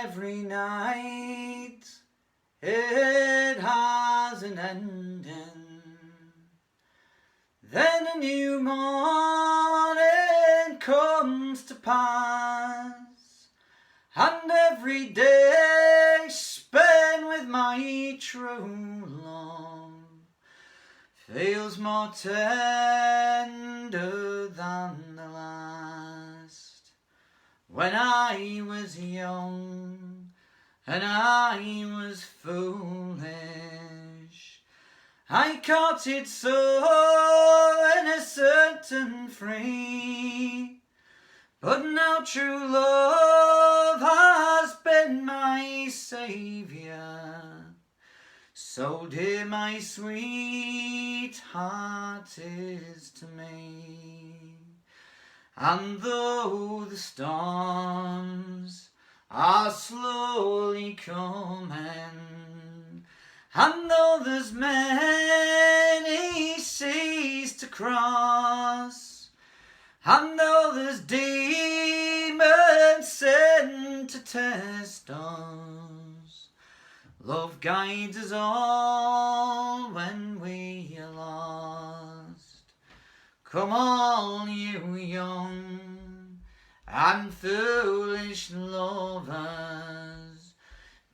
every night it has an ending. Then a new morning comes to pass, and every day spent with my true love feels more tender than the last. When I was young and I was foolish, I courted so innocent and free. But now true love has been my saviour, so dear my sweetheart is to me. And though the storms are slowly coming, and though there's many seas to cross, and though there's demons sent to test us, love guides us all when we are lost. Come all you young and foolish lovers,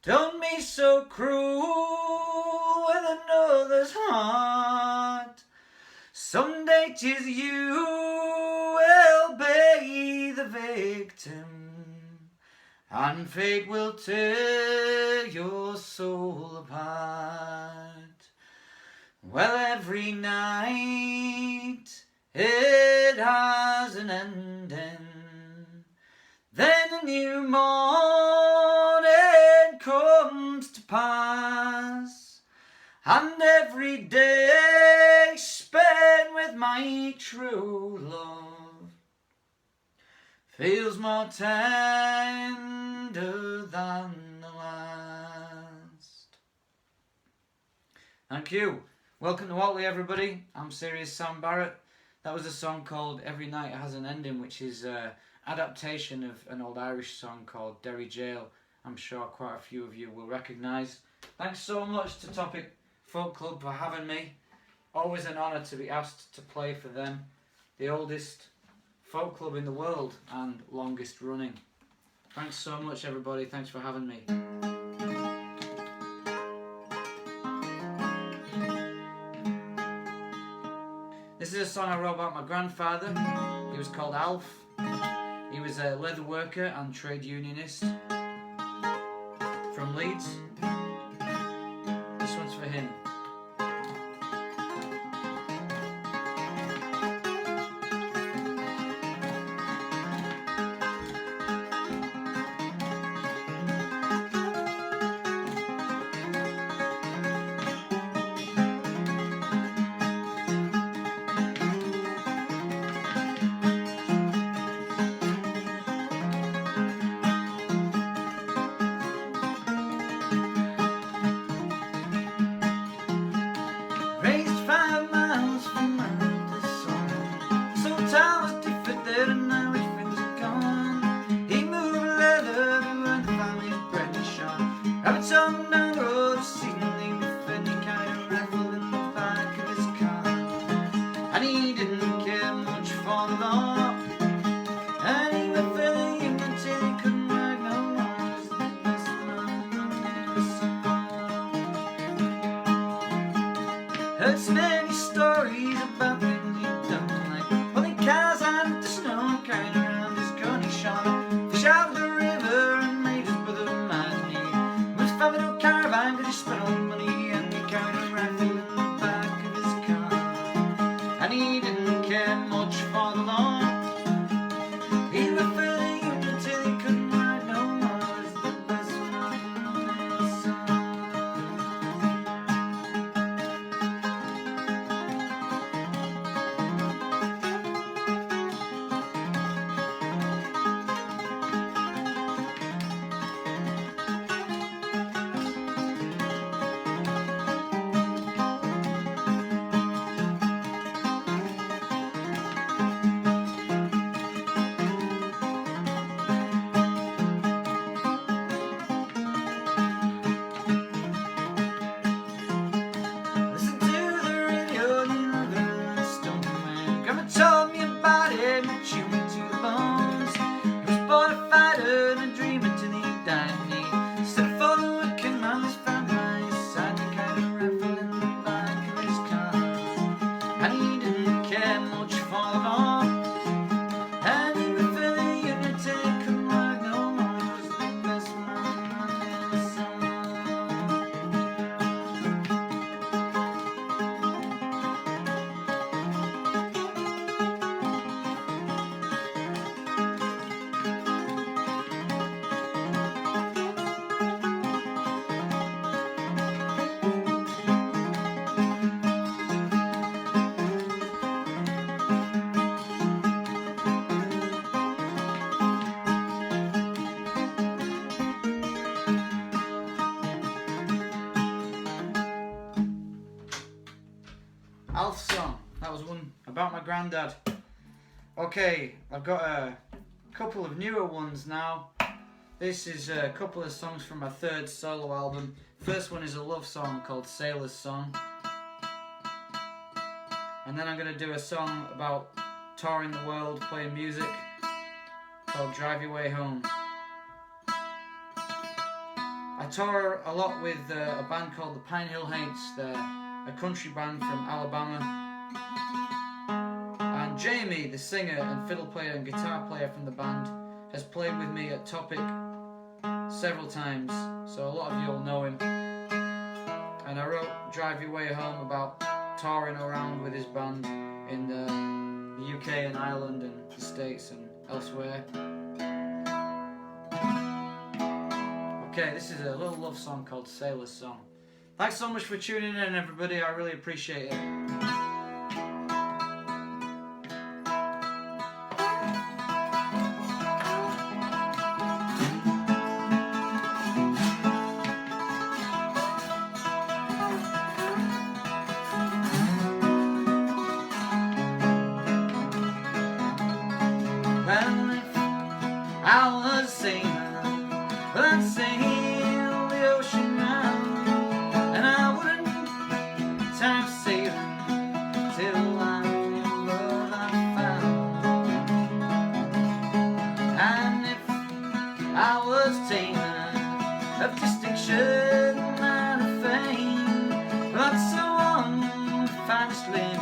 don't be so cruel with another's heart. Someday 'tis you will be the victim, and fate will tear your soul apart. Well, every night it has an ending, then a new morning comes to pass, and every day spent with my true love feels more tender than the last. Thank you. Welcome to Watley, everybody. I'm Serious Sam Barrett. That was a song called Every Night Has an Ending, which is an adaptation of an old Irish song called Derry Jail. I'm sure quite a few of you will recognise. Thanks so much to Topic Folk Club for having me. Always an honour to be asked to play for them. The oldest folk club in the world and longest running. Thanks so much, everybody. Thanks for having me. This is a song I wrote about my grandfather. He was called Alf. He was a leather worker and trade unionist from Leeds. This one's for him. Heard so many stories about things you've done, like pulling cars out of the snow, carrying around his gunny shot, fish out of the river and made his brother mad. And he moved family to a caravan because he spent all the money, and he carried a rifle in the back of his car. And he didn't care much for the law. He was for the union till he couldn't ride no more. It's the best one I've ever sung. Elf song. That was one about my granddad. Okay, I've got a couple of newer ones now. This is a couple of songs from my third solo album. First one is a love song called Sailor's Song. And then I'm going to do a song about touring the world, playing music, called Drive Your Way Home. I tour a lot with a band called the Pine Hill Haints. They're a country band from Alabama. And Jamie, the singer and fiddle player and guitar player from the band, has played with me at Topic several times, so a lot of you will know him. And I wrote Drive Your Way Home about touring around with his band in the UK and Ireland and the States and elsewhere. Okay, this is a little love song called Sailor's Song. Thanks so much for tuning in, everybody. I really appreciate it. Of distinction and of fame, but so on the finest limb,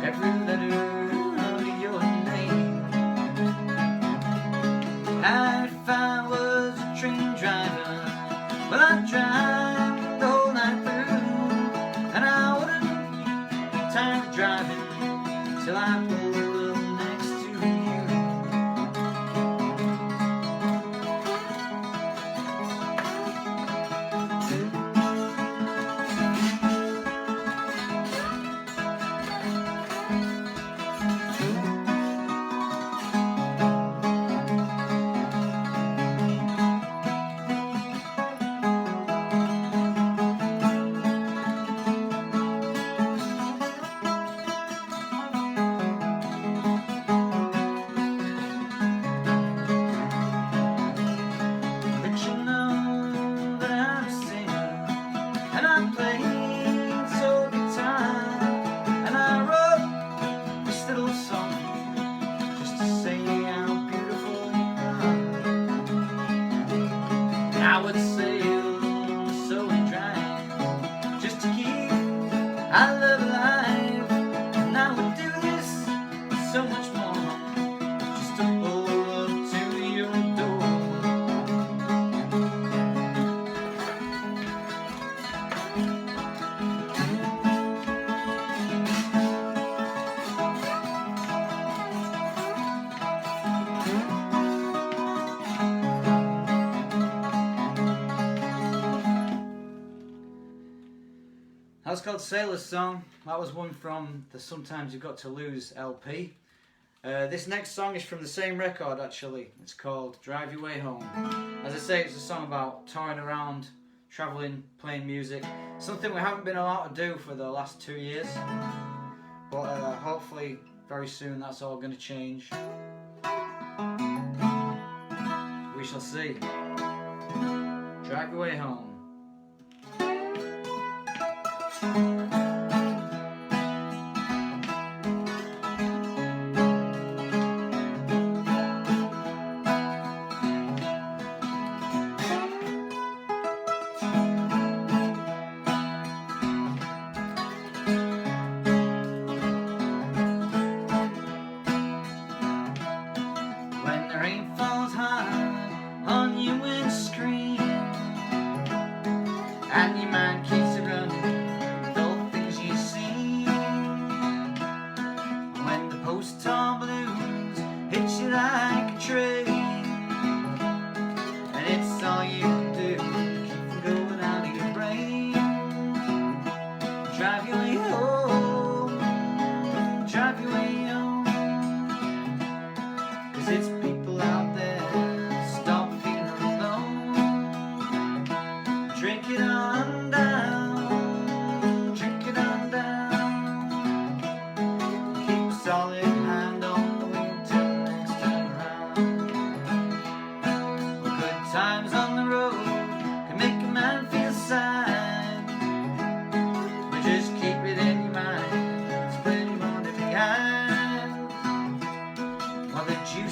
every letter of your name. And if I was a train driver, well, I'd drive the whole night through, and I wouldn't be tired of driving till I pulled up next to you. I would sail so and drive just to keep our love alive, and I would do this so much more just to pull up to your door. That's called Sailor's Song. That was one from the Sometimes You've Got to Lose LP. This next song is from the same record actually. It's called Drive Your Way Home. As I say, it's a song about touring around, travelling, playing music. Something we haven't been allowed to do for the last 2 years. But hopefully very soon that's all going to change. We shall see. Drive Your Way Home. When the rain falls hard on your windscreen and your mind keeps running with all the things you've seen, when the post-tall blues hit you like a train, and it's all you can do to keep from going out of your brain. Drive your way home, drive your way home, 'cause it's people out there, stop feeling alone. Drink it on down, drink it on down.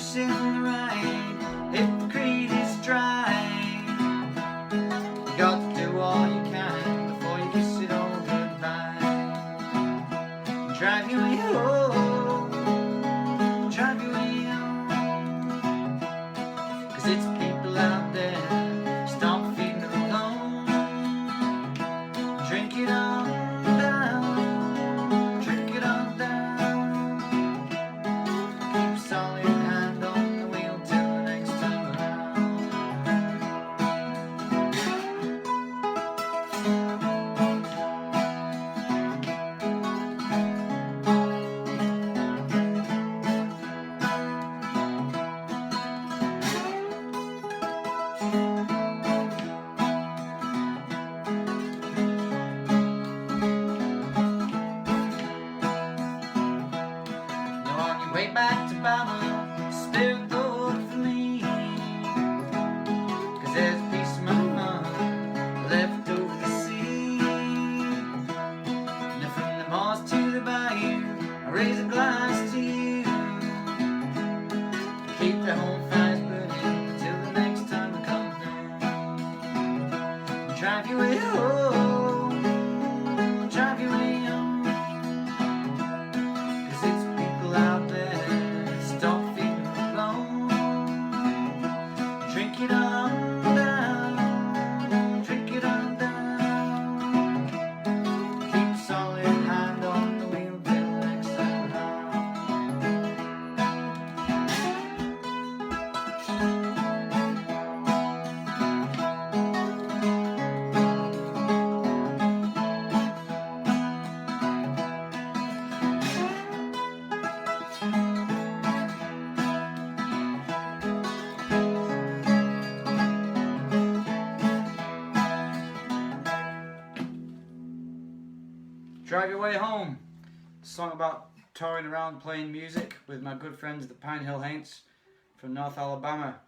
juice in the rain, if the creed is dry. You got to do all you can before you kiss it all goodbye. Drive your way home, drive your way home, 'cause it's people out there, stop feeling alone. Drink it on down, drink it on down. Keep a solid hand on the wheel till the next time around. On your way back to Babylon, spare a thought for me, 'cause there's a piece of my mind left over the sea. And from the moss to the bayou, I raise a glass to you. Keep the home fires burning until the next time I come through. Drive your way home, drive your way home, 'cause it's people out there, stop feeling alone. Drink it on down, drink it on down. Keep a solid hand on the wheel till the next time around. Drive Your Way Home, a song about touring around playing music with my good friends the Pine Hill Haints from North Alabama.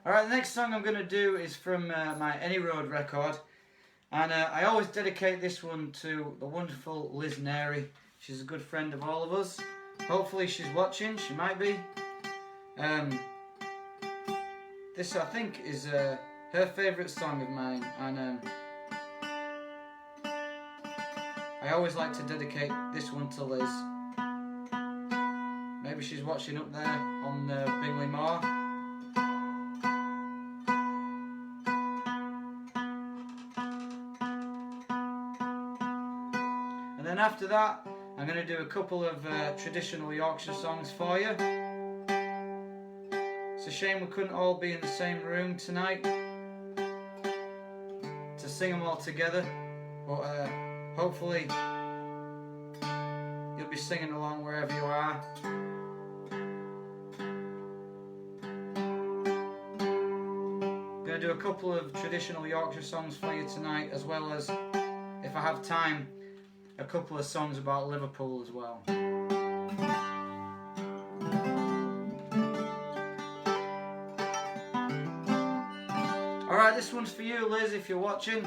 Alright, the next song I'm going to do is from my Any Road record, and I always dedicate this one to the wonderful Liz Nary. She's a good friend of all of us. Hopefully she's watching, she might be. This I think is her favourite song of mine, and I always like to dedicate this one to Liz. Maybe she's watching up there on Bingley Moor. And then after that, I'm going to do a couple of traditional Yorkshire songs for you. It's a shame we couldn't all be in the same room tonight to sing them all together, but hopefully you'll be singing along wherever you are. I'm going to do a couple of traditional Yorkshire songs for you tonight, as well as, if I have time, a couple of songs about Liverpool as well. Alright, this one's for you, Liz, if you're watching.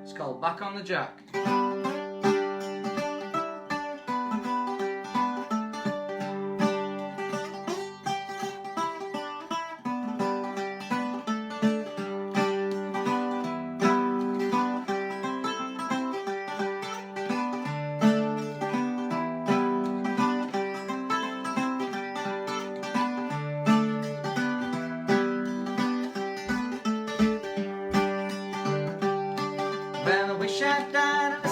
It's called Back on the Jack. Well, I wish I'd died in the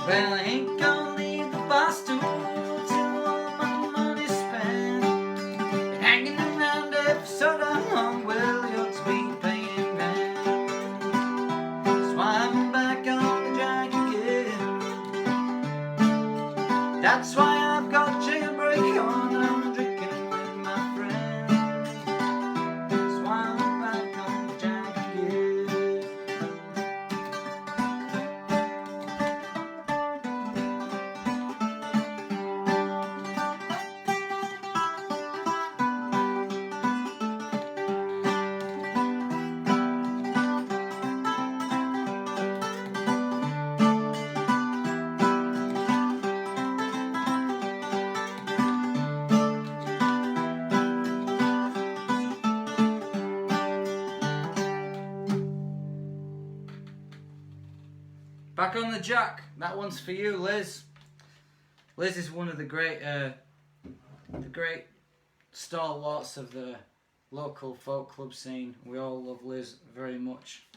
Well, I ain't gonna leave the bar stool till all my money's spent. Been hanging around it for so long, well, you ought to be paying rent. So I'm back on the jack again. That's why I've got jailbreak on and I'm drinking with my friends. So I'm back on the jack again. Back on the jack. That one's for you, Liz. Liz is one of the great stalwarts of the local folk club scene. We all love Liz very much.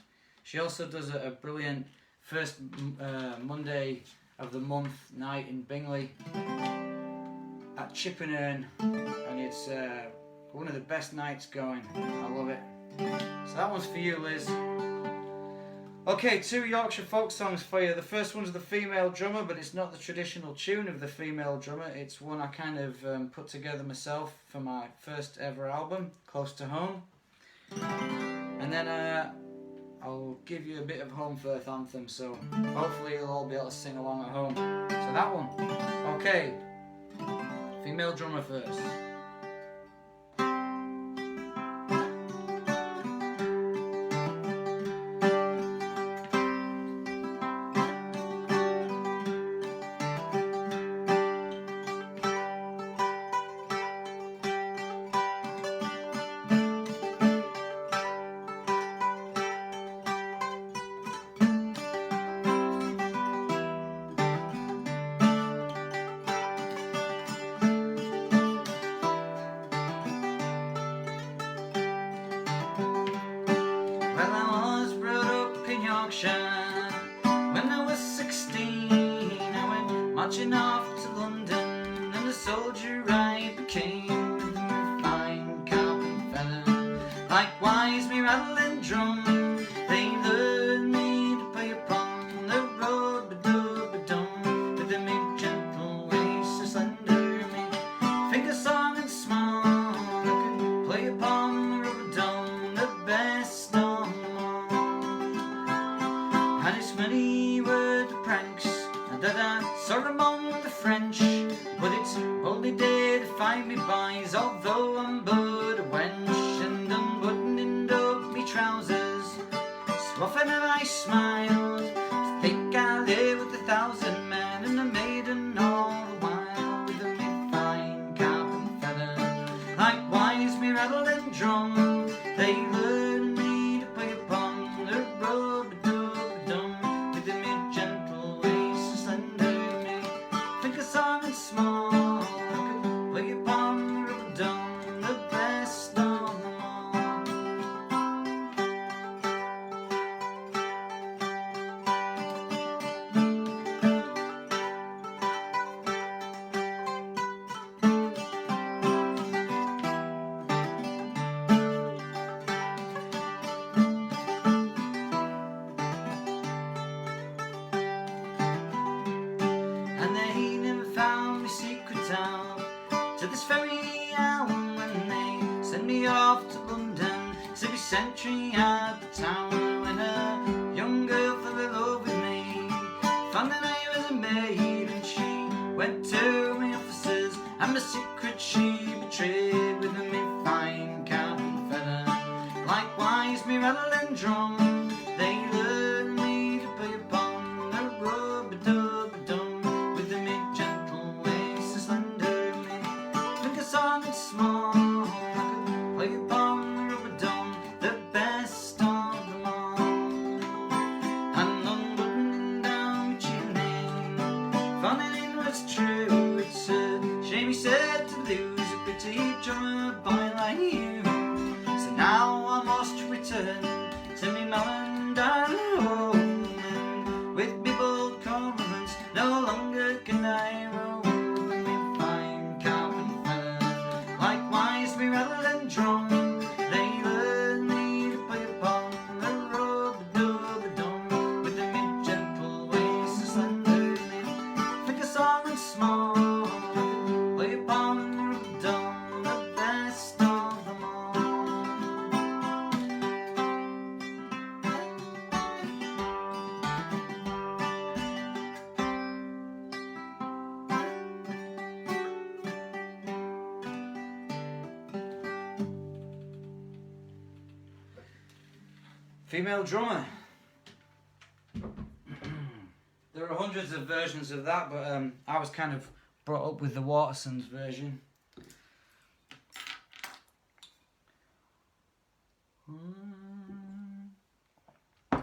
She also does a brilliant first Monday of the month night in Bingley at Chippenham, and it's one of the best nights going. I love it. So that one's for you, Liz. Okay, 2 Yorkshire folk songs for you. The first one's the female drummer, but it's not the traditional tune of the female drummer. It's one I kind of put together myself for my first ever album, Close to Home. And then I'll give you a bit of Home Firth anthem, so hopefully you'll all be able to sing along at home. So that one. Okay, female drummer first. When I was 16, I went marching off to London, and a soldier I became with my fine carpet feather. Likewise, me rattle and drum, they learned me to play upon the road, ba-do-ba-dum, with me gentle waist so slender, me finger song and small, I could play upon the rubber-dum, the best of. And it's many were the pranks that I saw among the French, but it's only day to find me boys, although I'm but a wench, and unbuttoning up me trousers. So often have I smiled to think I live with 1,000 men, and a maiden all the while with a me fine carpet feather. Likewise me rattle and drum, they learned me to play upon the road. Small, I could play upon the rubber-dum, the best of them all. And they never found me secret out to this very hour when they sent me off to London, 'cause every century at the town, when a young girl fell in love with me, found that I was a maid, and she went to my officers, and my secret she betrayed with me fine carpet feather. Likewise me rattle and drum, they learned me to play upon the rubber-dub-dum, with me gentle waist so slender, me finger song and small, I could play upon the rubber-dum, the best of them all. And unbuttoning down my tuning, falling in was true. It's a shame he said to lose a pretty drummer boy like you. So now I must return to me melon down home, and with me bold cormorants, no Female drummer. There are hundreds of versions of that, but I was kind of brought up with the Watersons version.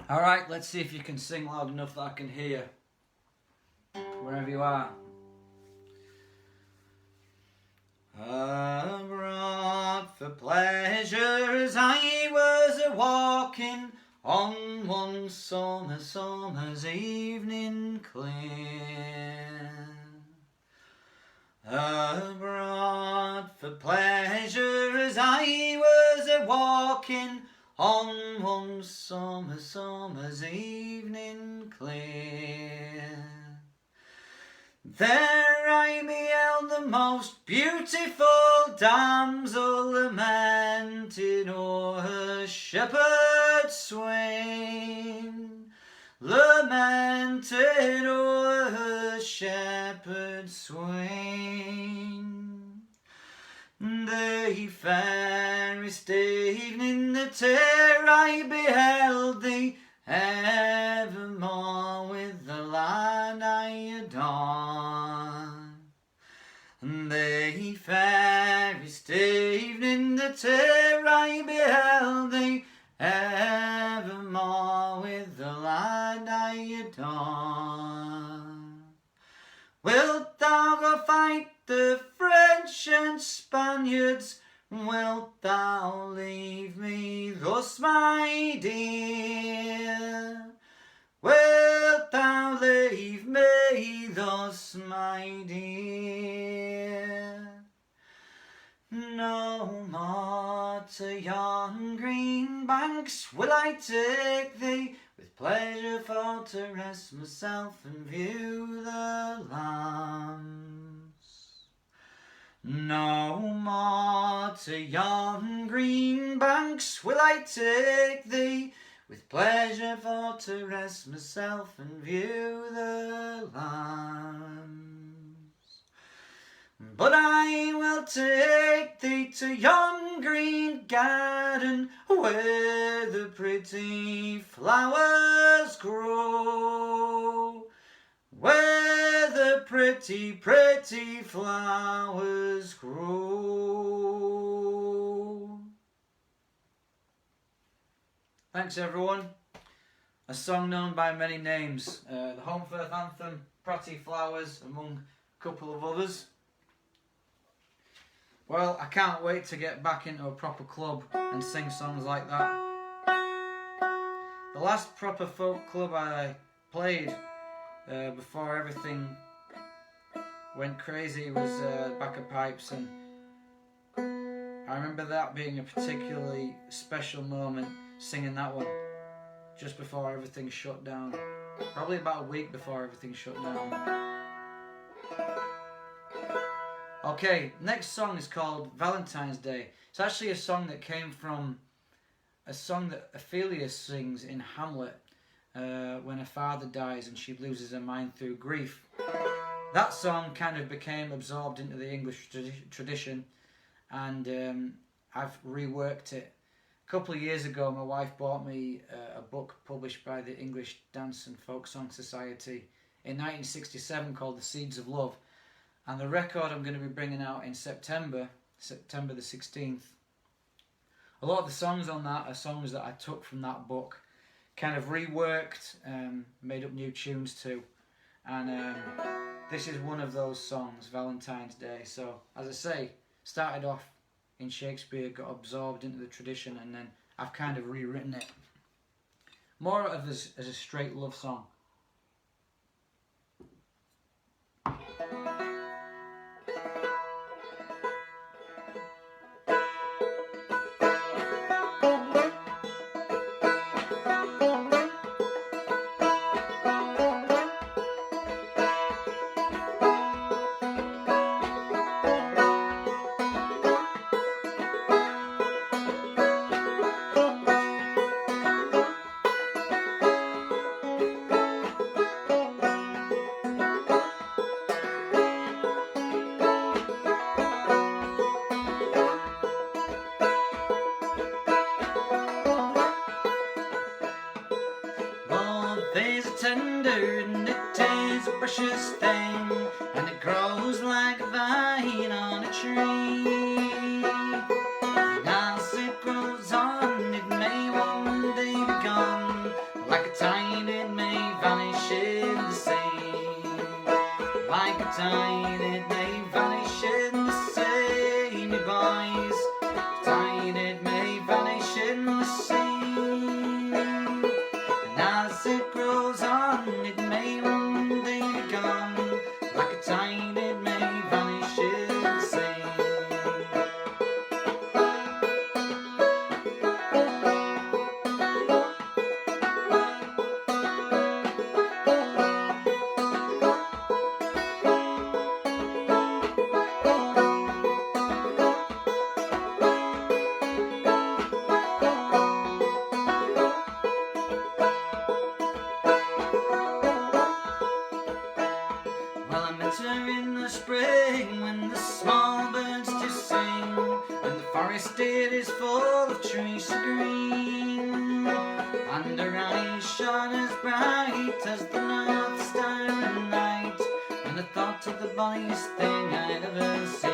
Alright, let's see if you can sing loud enough that I can hear wherever you are. Abroad for pleasure as I was a-walking on one summer's evening clear. Abroad for pleasure as I was a-walking on one summer's evening clear. There I beheld the most beautiful damsel lamenting o'er her shepherd swain, lamented o'er her shepherd swain. The fairest evening that e'er I beheld thee, evermore with the lad I adore. The fairest evening that e'er I beheld thee, evermore with the lad I adore. Wilt thou go fight the French and Spaniards? Wilt thou leave me thus, my dear? Wilt thou leave me thus, my dear? No more to yon green banks will I take thee, with pleasure for to rest myself and view the lambs. No more to yon green banks will I take thee, with pleasure for to rest myself and view the lambs. But I will take thee to yon green garden, where the pretty flowers grow, where the pretty flowers grow. Thanks everyone. A song known by many names. The Home Firth Anthem, Pretty Flowers, among a couple of others. Well, I can't wait to get back into a proper club and sing songs like that. The last proper folk club I played before everything went crazy was Back of Pipes, and I remember that being a particularly special moment, singing that one just before everything shut down. Probably about a week before everything shut down. Okay, next song is called Valentine's Day. It's actually a song that came from a song that Ophelia sings in Hamlet when her father dies and she loses her mind through grief. That song kind of became absorbed into the English tradition, and I've reworked it. A couple of years ago, my wife bought me a book published by the English Dance and Folk Song Society in 1967 called The Seeds of Love. And the record I'm going to be bringing out in September the 16th, a lot of the songs on that are songs that I took from that book, kind of reworked, made up new tunes to. And this is one of those songs, Valentine's Day. So, as I say, started off in Shakespeare, got absorbed into the tradition, and then I've kind of rewritten it. More of as a straight love song. thing, and it grows like a vine on a tree. And as it grows on, it may one day be gone. Like a tide, it may vanish in the sea. Like a tide, it may vanish in the sea, me boys. Like a tide, it may vanish in the sea. And as it grows on, it may one day be gone. Like a tide, it may vanish in the sea. Well, I met her in the spring when the small birds do sing, and the forest it is full of trees so green, and her eyes shone as bright as the North Star at night, and I thought of the bonniest thing I'd ever seen.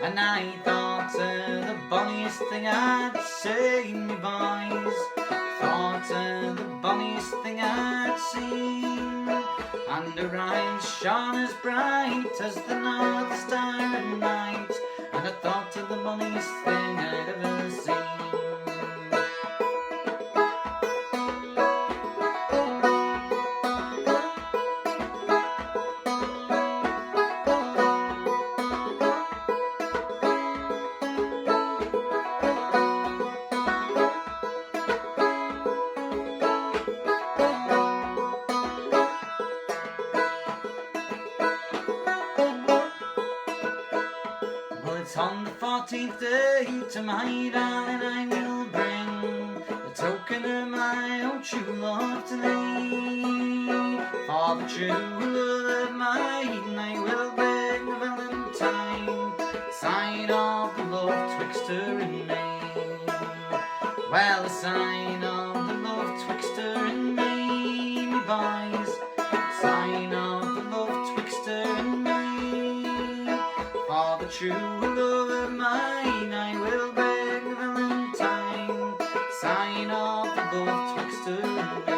And I thought of the bonniest thing I'd seen, me boys. Thought of the bonniest thing I'd seen. And her eyes shone as bright as the North Star at night, and I thought of the bonniest thing I'd ever seen. Well, it's on the 14th day to my darling I will bring a token of my own true love to thee. For the true love of mine I will beg the Valentine, sign of the love twixt her and me. Well, the sign of the love twixt her and me, me boys. Sign of the love twixt her and me. For the true love of mine I will beg the Valentine, sign of the love twixt her and me.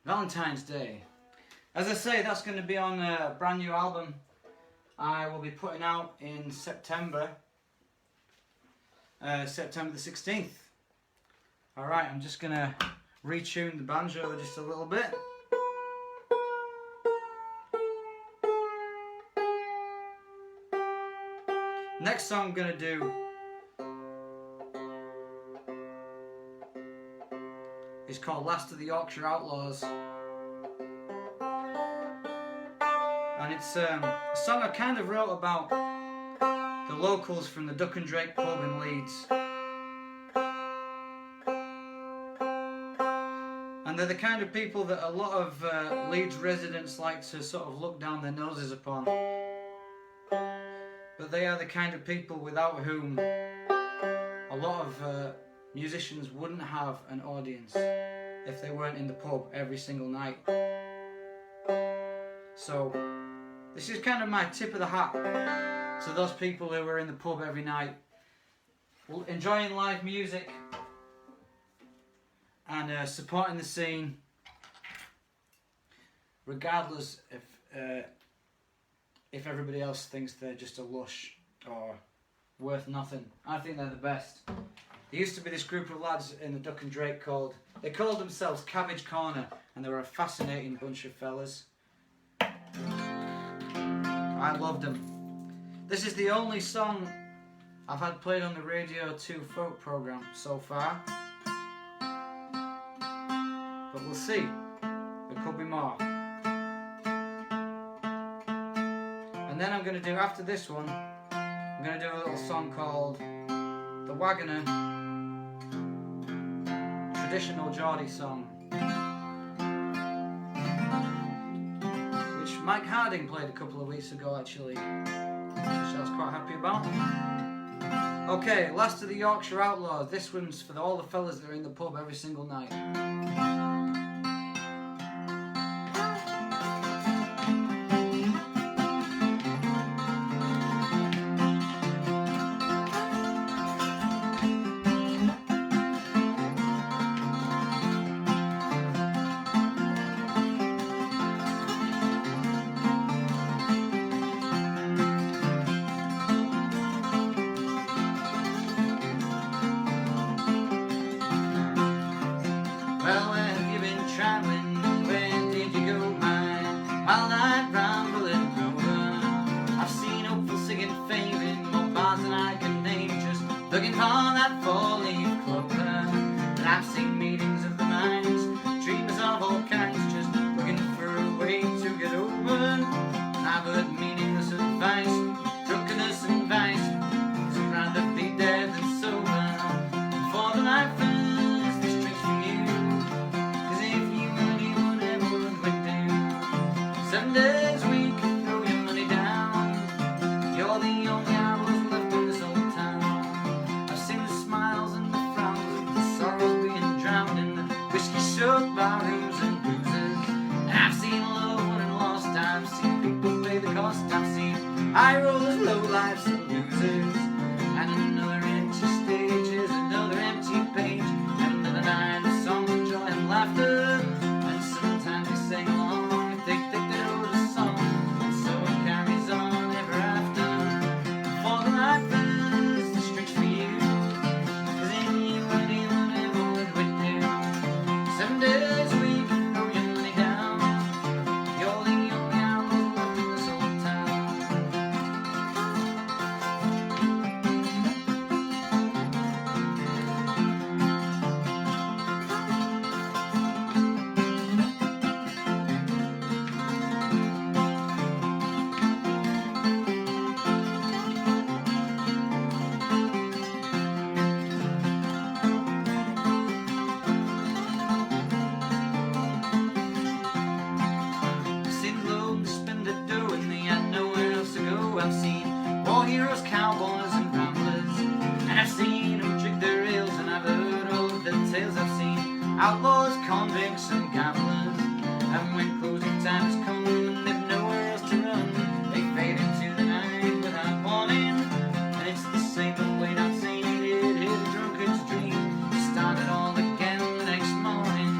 Valentine's Day. As I say, that's going to be on a brand new album I will be putting out in September. September the 16th. Alright, I'm just going to retune the banjo just a little bit. Next song I'm going to do is called Last of the Yorkshire Outlaws, and it's a song I kind of wrote about the locals from the Duck and Drake pub in Leeds, and they're the kind of people that a lot of Leeds residents like to sort of look down their noses upon, but they are the kind of people without whom a lot of musicians wouldn't have an audience if they weren't in the pub every single night. So this is kind of my tip of the hat to those people who are in the pub every night, enjoying live music and supporting the scene, regardless if everybody else thinks they're just a lush or worth nothing. I think they're the best. There used to be this group of lads in the Duck and Drake they called themselves Cabbage Corner, and they were a fascinating bunch of fellas. I loved them. This is the only song I've had played on the Radio 2 folk programme so far, but we'll see. could be more. And then I'm going to do, after this one, I'm going to do a little song called The Wagoner, traditional Geordie song, which Mike Harding played a couple of weeks ago actually, which I was quite happy about. Okay, last of the Yorkshire Outlaws. This one's for all the fellas that are in the pub every single night. Looking for that four-leaf clover, and I've seen meetings of the minds, dreamers of all kinds, just looking for a way to get over. And I've heard meaningless advice, drunkenness and vice, so I'd rather be dead than sober. For the lifers, this trick's for you, 'cause if you only would ever would do 7 days a week, throw your money down. You're the only outlaws left in this old town. Short barrooms and bruises, and I've seen love won and lost. I've seen people pay the cost. I've seen high rollers, low lives and losers, and another empty stage is another empty page, and another night of song of joy and laughter. And sometimes they sing along if they think they know the song, and so it carries on ever after. For the lifers, the strings for you, 'cause in you and in whatever would we do. 7 days a week, throw your money down. You're the only outlaw left in this old town. I've seen war heroes, cowboys and ramblers, and I've seen them drink their ales, and I've heard all of their tales. I've seen outlaws, convicts and gamblers, and when closing times come and they've nowhere else to run, they fade into the night without warning. And it's the same old way not saying it, hear the drunkard's dream, start it all again the next morning.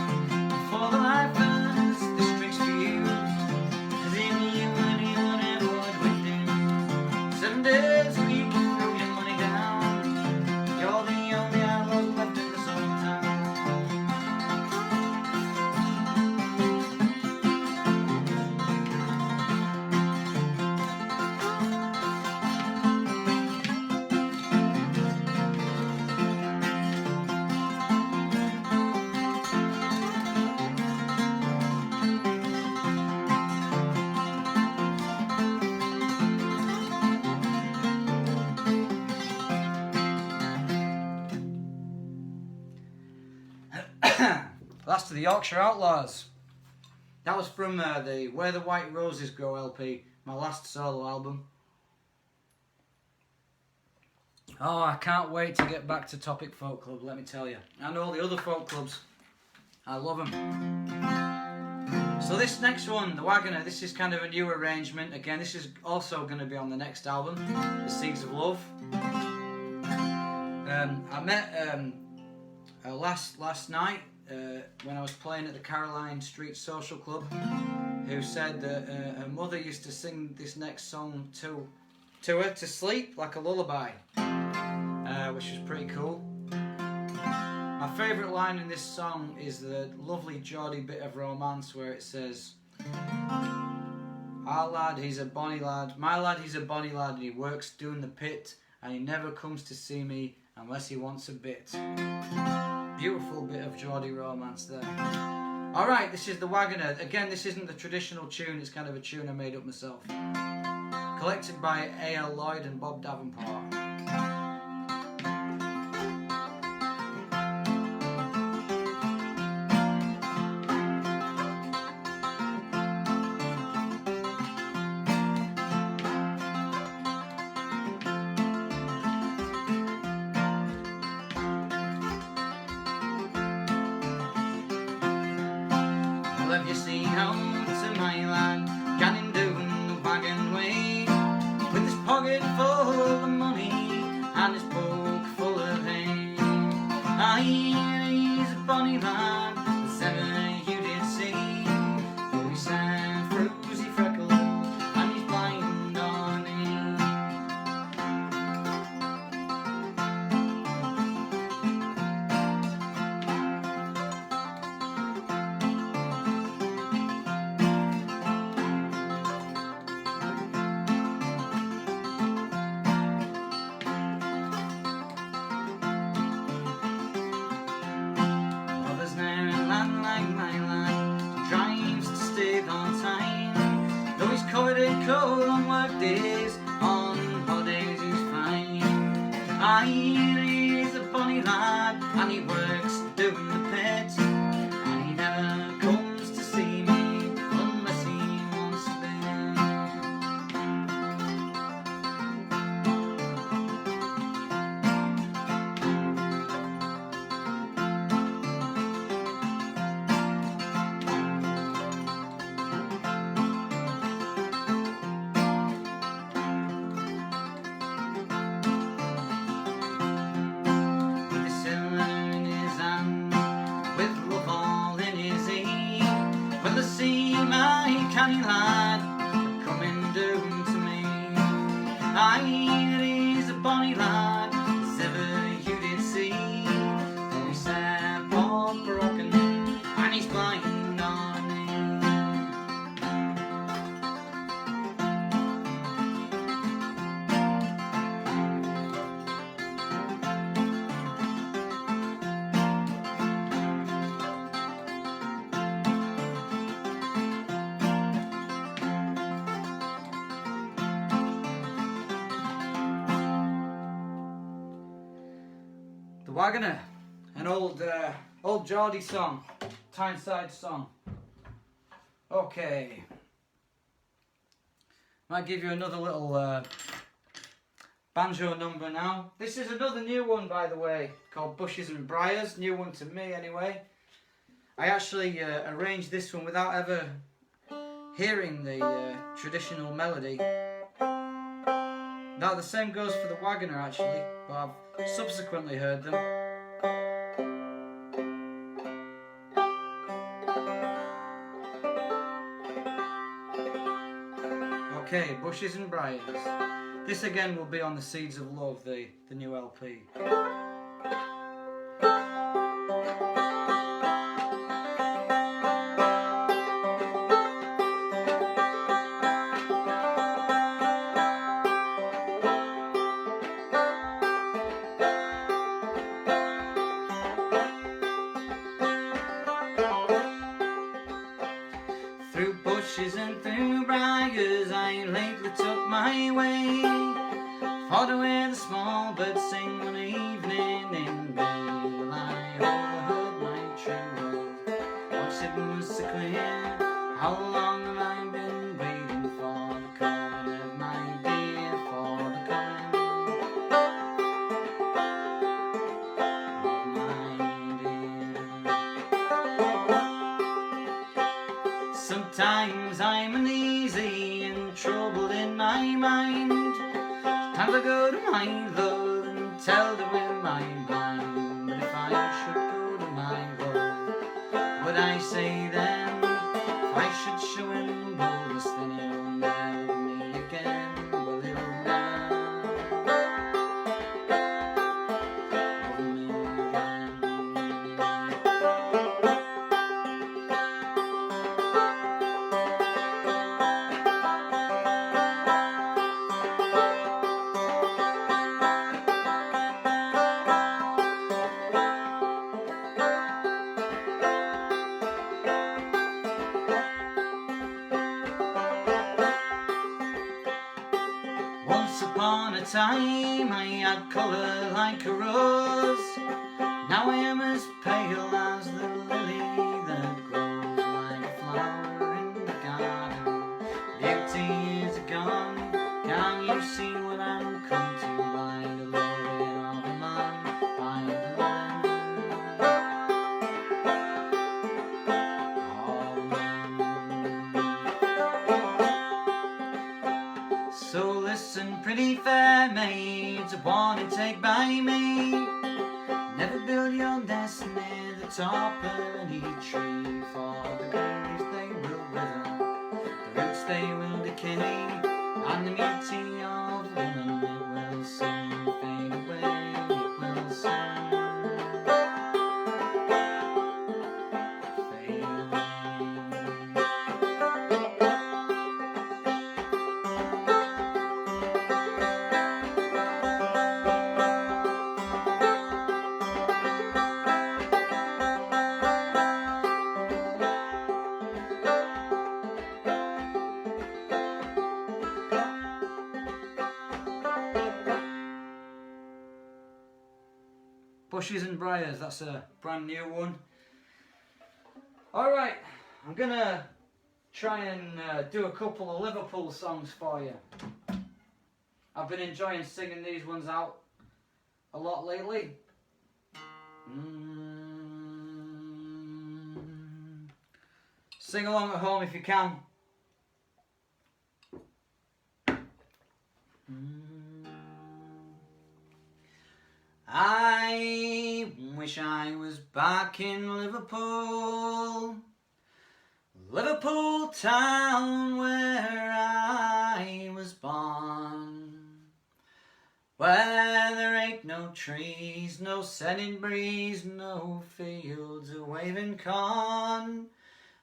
For the lifers, this drink's for you, 'cause in you and you whatever would we do. 7 days a week, throw your money down. You're the only outlaws left in this old town. Last of the Yorkshire Outlaws. That was from the Where the White Roses Grow LP, my last solo album. Oh, I can't wait to get back to Topic Folk Club, let me tell you. And all the other folk clubs. I love them. So this next one, The Wagoner, this is kind of a new arrangement. Again, this is also going to be on the next album, The Seeds of Love. I met last night when I was playing at the Caroline Street Social Club, who said that her mother used to sing this next song to her to sleep like a lullaby, which was pretty cool. My favourite line in this song is the lovely Geordie bit of romance where it says, "Our lad, he's a bonny lad, my lad, he's a bonny lad, and he works doing the pit, and he never comes to see me unless he wants a bit." Beautiful bit of Geordie romance there. Alright, this is the Wagoner. Again, this isn't the traditional tune, it's kind of a tune I made up myself. Collected by A.L. Lloyd and Bob Davenport. Have you seen home to my lad, canning down the wagon way, with his pocket full of money and his poke full of hay? Aye, he's a bonny lad, as ever you did see, though he's sad, frosy freckle, and he's blind on cold on work days, on holidays he's fine. Aye, he's a bonny lad, and he works doing the pit, and he never comes to see me unless he wants to be. Canny lad coming down to me. Aye, he's a bonny lad, as ever you did see. Oh, he's sad, all broken, and he's blind on me. Wagoner, an old Geordie song, Tyneside song. Okay, might give you another little banjo number now. This is another new one, by the way, called Bushes and Briars. New one to me, anyway. I actually arranged this one without ever hearing the traditional melody. Now the same goes for the Wagoner, actually, but I've subsequently heard them. Okay, Bushes and Briars. This again will be on the Seeds of Love, the new LP. Through bushes and through briars I lately took my way, far away the small birds sing one evening in May. I overheard my true love, watched it was so clear. How long have I been waiting for the coming of my dear, for the coming of my dear. Sometimes I'm uneasy and troubled in my mind. Time to go to my love and tell her with my mind. But if I should go to my love, would I say then, if I should show him boldness, then he'll never love me again. Well, he'll never love me again. upon a time I had colour like a rose. Now I am as pale as the lily that grows like a flower in the garden. Beauty is gone, can you see what I'm come to? By the glory of a man, by the land of man. So listen, pretty fair maids, a warning take by me. Never build your nest near the top of any tree, for the green leaves they will wither, the roots they will decay, and the beauty of woman it will soon fade away, it will soon fade away. Bushes and Briars, that's a brand new one. Alright, I'm gonna try and do a couple of Liverpool songs for you. I've been enjoying singing these ones out a lot lately. Sing along at home if you can. I wish I was back in Liverpool, Liverpool Town, where I was born, where there ain't no trees, no setting breeze, no fields of waving corn,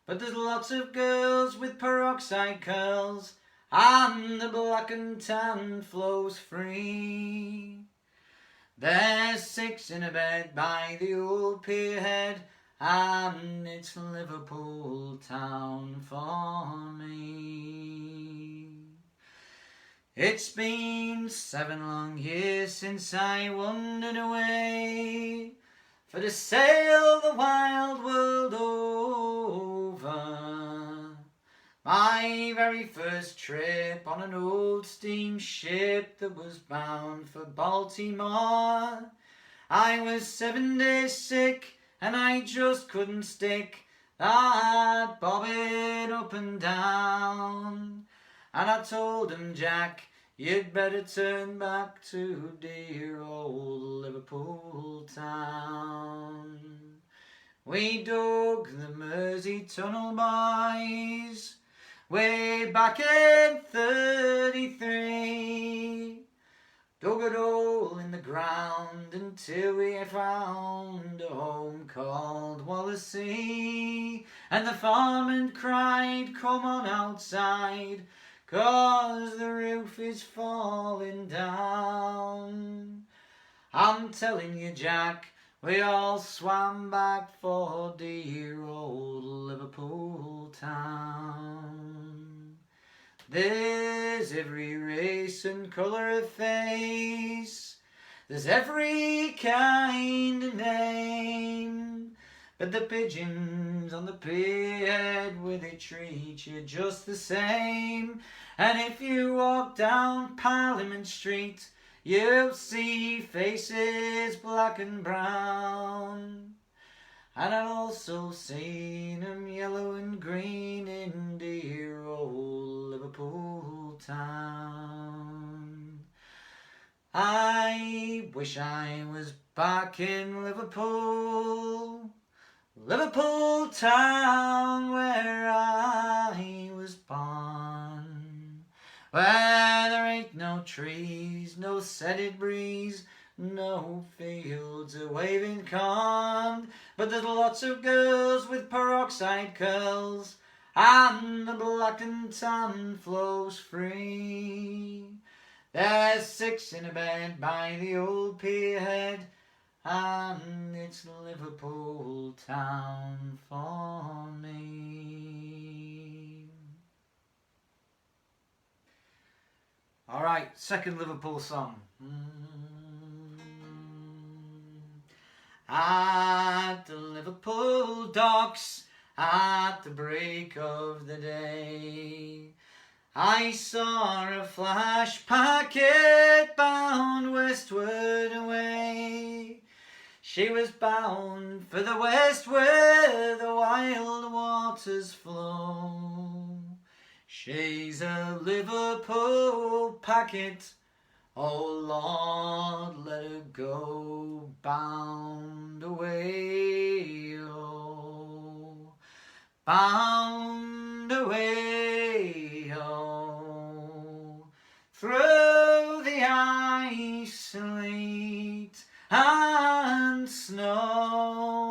but there's lots of girls with peroxide curls, and the black and tan flows free. There's 6 in a bed by the old pier head, and it's Liverpool Town for me. It's been 7 long years since I wandered away for to sail the wild world over. My very first trip on an old steamship that was bound for Baltimore. I was 7 days sick and I just couldn't stick that bobbing up and down. And I told him, Jack, you'd better turn back to dear old Liverpool Town. We dug the Mersey Tunnel, boys, way back in 33, dug a hole in the ground until we found a home called Wallasey, and the foreman cried, come on outside, 'cause the roof is falling down. I'm telling you, Jack, we all swam back for dear old Liverpool Town. There's every race and colour of face, there's every kind of name, but the pigeons on the pier where they treat you just the same. And if you walk down Parliament Street, you'll see faces black and brown. And I've also seen them yellow and green in dear old Liverpool Town. I wish I was back in Liverpool, Liverpool Town, where I was born, where there ain't no trees, no setted breeze, no fields of waving corn, but there's lots of girls with peroxide curls, and the black and tan flows free. There's 6 in a bed by the old pier head, and it's Liverpool Town for me. Alright. Right, second Liverpool song. At the Liverpool docks, at the break of the day, I saw a flash packet bound westward away. She was bound for the west where the wild waters flow. She's a Liverpool packet, oh Lord, let her go, bound away, oh, bound away, oh, through the ice, sleet and snow.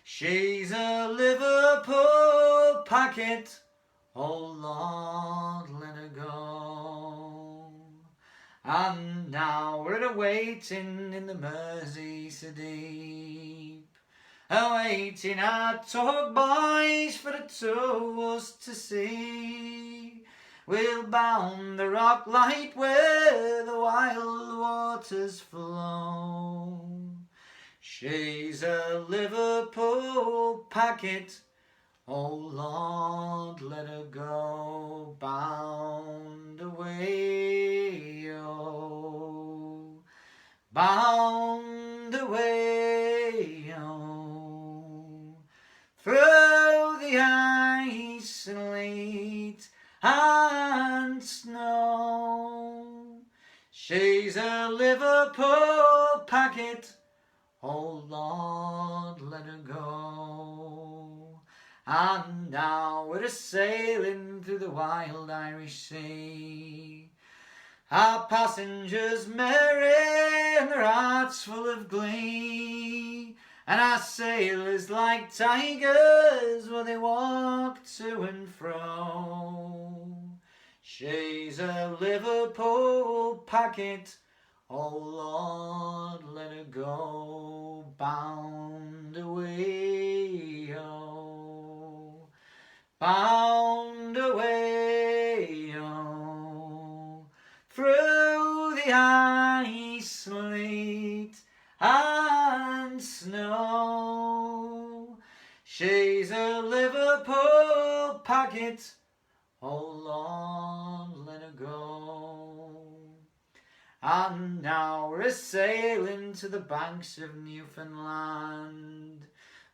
She's a Liverpool packet, oh Lord, let her go. And now we're a-waiting in the Mersey so deep, a-waiting our tug boys for the two of us to see. We'll bound the rock light where the wild waters flow. She's a Liverpool packet, oh Lord, let her go, bound away, oh, bound away, oh, through the ice and sleet and snow. She's a Liverpool packet, oh Lord, let her go. And now we're a-sailing through the wild Irish Sea, our passengers merry and their hearts full of glee, and our sailors like tigers while they walk to and fro. She's a Liverpool packet, oh Lord, let her go, bound away, oh, bound away, oh, through the ice, sleet and snow. She's a Liverpool packet, oh Lord, let her go. And now we're a-sailing to the banks of Newfoundland,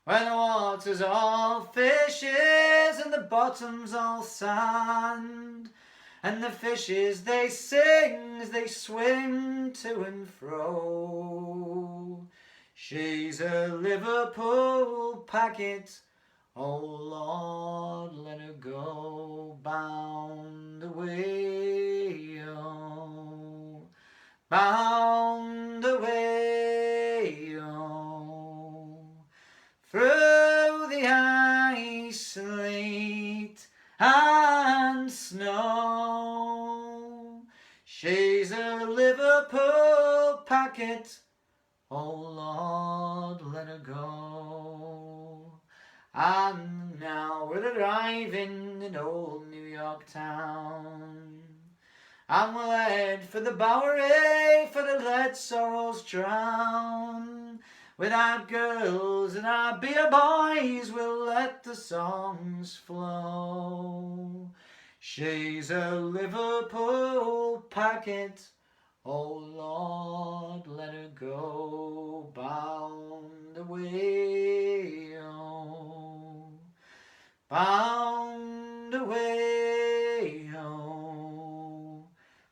where the water's all fishes and the bottom's all sand, and the fishes they sing as they swim to and fro. She's a Liverpool packet, oh Lord, let her go, bound away, oh, bound away, oh, through the ice, sleet and snow. She's a Liverpool packet, oh Lord, let her go. And now we're arriving in old New York town, and we'll head for the Bowery, for to let sorrows drown. With our girls and our beer boys, we'll let the songs flow. She's a Liverpool packet, oh Lord, let her go, bound away, oh, bound away, oh,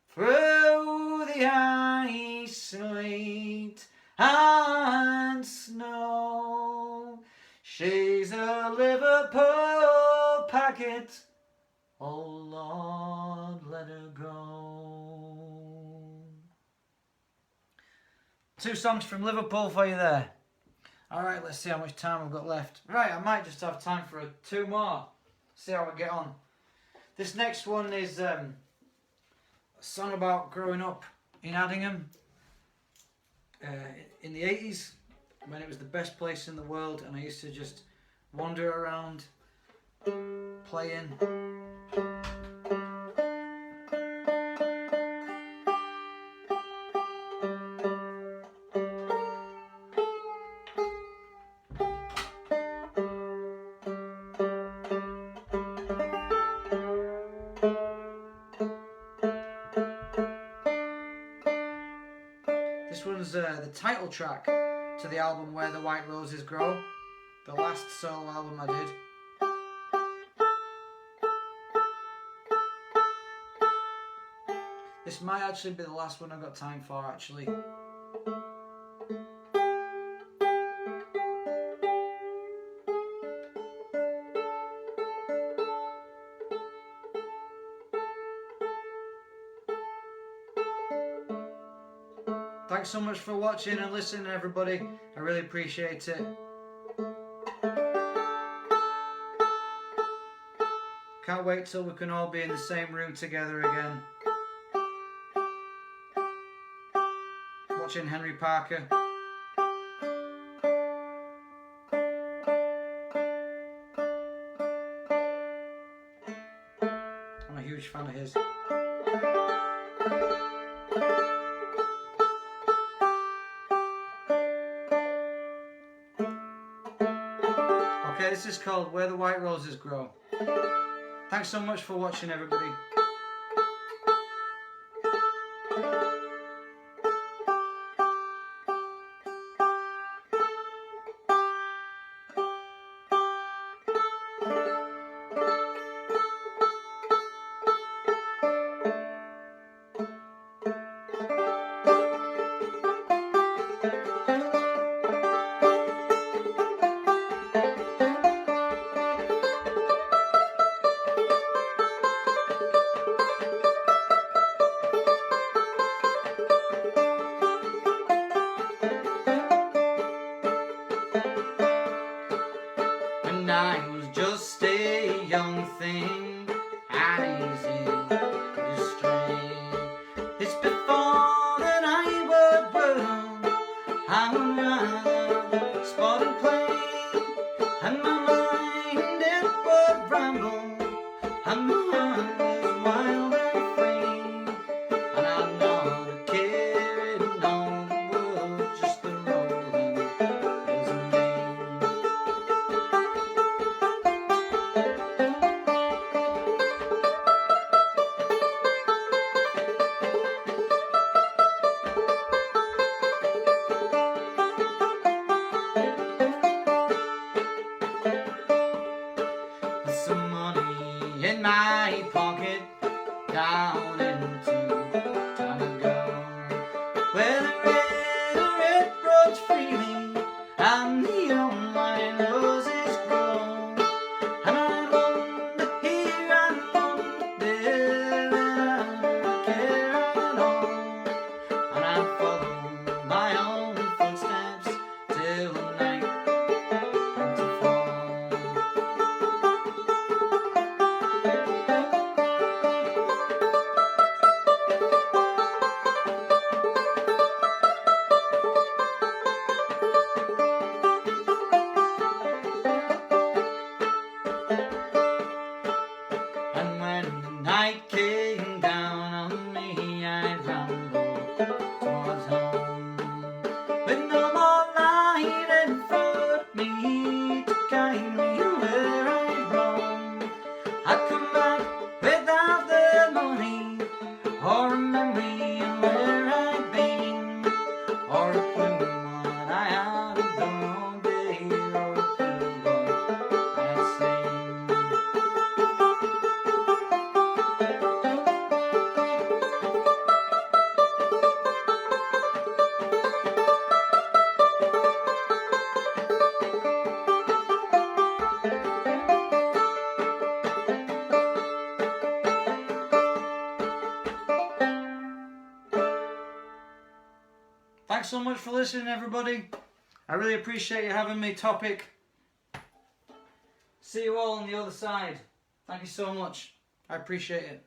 through the ice, sleet and snow. She's a Liverpool packet, oh Lord, let her go. 2 songs from Liverpool for you there. Alright, let's see how much time we've got left. Right, I might just have time for 2 more. See how we get on. This next one is a song about growing up in Addingham in the 80s, when it was the best place in the world, and I used to just wander around playing. the title track to the album Where the White Roses Grow, the last solo album I did. This might actually be the last one I've got time for, actually. Thanks so much for watching and listening, everybody. I really appreciate it. Can't wait till we can all be in the same room together again. Watching Henry Parker. I'm a huge fan of his. Okay, this is called Where the White Roses Grow. Thanks so much for watching, everybody. When I was just a young thing and easy to stray, it's before that I would bloom. I would rather sport and play, and my mind it would ramble, and my heart is wild and free, and I'm not a care in all the world, just the rolling hills and rain. There's some money in my pocket down into time ago, where the red roads freely and the young white roses grow. And I wander here and wander there, and I don't care at all. And I follow my own footsteps till the night comes to fall. And when the night came down on me, I'd ramble towards home, with no more light in front of me to guide me where I'd roam. I'd come back without the money, or a memory of where I'd been, or a clue what I had done all day, or a clue what I'd seen. Thanks so much for listening, everybody. I really appreciate you having me. Topic. See you all on the other side. Thank you so much. I appreciate it.